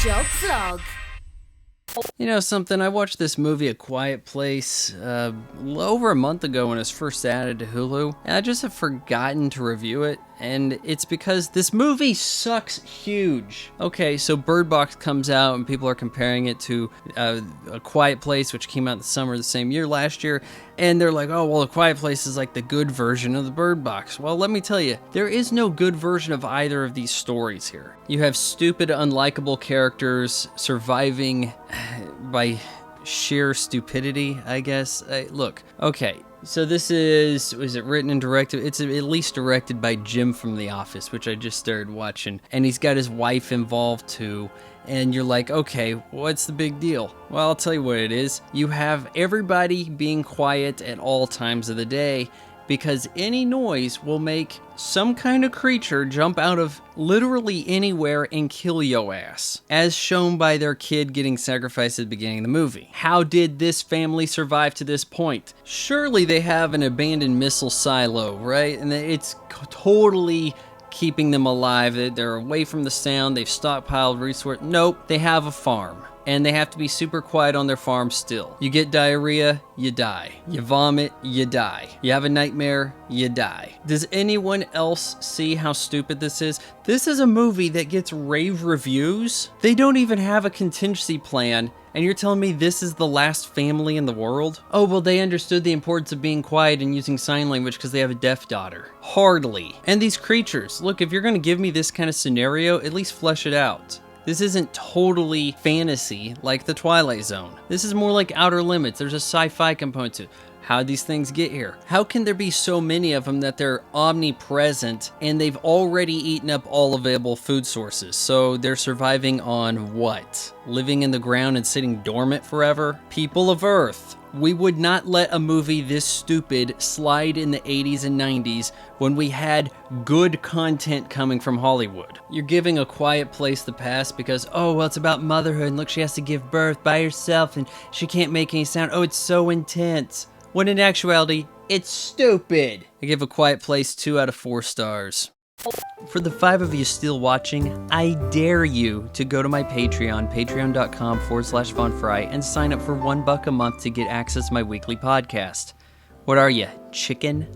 Joke Vlog. You know something, I watched this movie, A Quiet Place, over a month ago when it was first added to Hulu, and I just have forgotten to review it, and it's because this movie sucks huge. Okay, so Bird Box comes out, and people are comparing it to A Quiet Place, which came out in the summer of the same year last year, and they're like, oh, well, A Quiet Place is like the good version of the Bird Box. Well, let me tell you, there is no good version of either of these stories here. You have stupid, unlikable characters surviving by sheer stupidity, I guess. Look, okay, so this was it written and directed? It's at least directed by Jim from The Office, which I just started watching, and he's got his wife involved too. And you're like, okay, what's the big deal? Well, I'll tell you what it is. You have everybody being quiet at all times of the day because any noise will make some kind of creature jump out of literally anywhere and kill yo ass, as shown by their kid getting sacrificed at the beginning of the movie. How did this family survive to this point? Surely they have an abandoned missile silo, right? And it's totally keeping them alive. They're away from the sound. They've stockpiled resources. Nope, they have a farm. And they have to be super quiet on their farm still. You get diarrhea, you die. You vomit, you die. You have a nightmare, you die. Does anyone else see how stupid this is? This is a movie that gets rave reviews. They don't even have a contingency plan. And you're telling me this is the last family in the world? Oh, well, they understood the importance of being quiet and using sign language because they have a deaf daughter. Hardly. And these creatures, look, if you're going to give me this kind of scenario, at least flesh it out. This isn't totally fantasy like The Twilight Zone. This is more like Outer Limits. There's a sci-fi component to it. How'd these things get here? How can there be so many of them that they're omnipresent and they've already eaten up all available food sources? So they're surviving on what? Living in the ground and sitting dormant forever? People of Earth, we would not let a movie this stupid slide in the 80s and 90s when we had good content coming from Hollywood. You're giving A Quiet Place the pass because, oh, well, it's about motherhood and look, she has to give birth by herself and she can't make any sound. Oh, it's so intense. When in actuality, it's stupid. I give A Quiet Place 2 out of 4 stars. For the 5 of you still watching, I dare you to go to my Patreon, patreon.com/VonFry, and sign up for $1 a month to get access to my weekly podcast. What are you, chicken?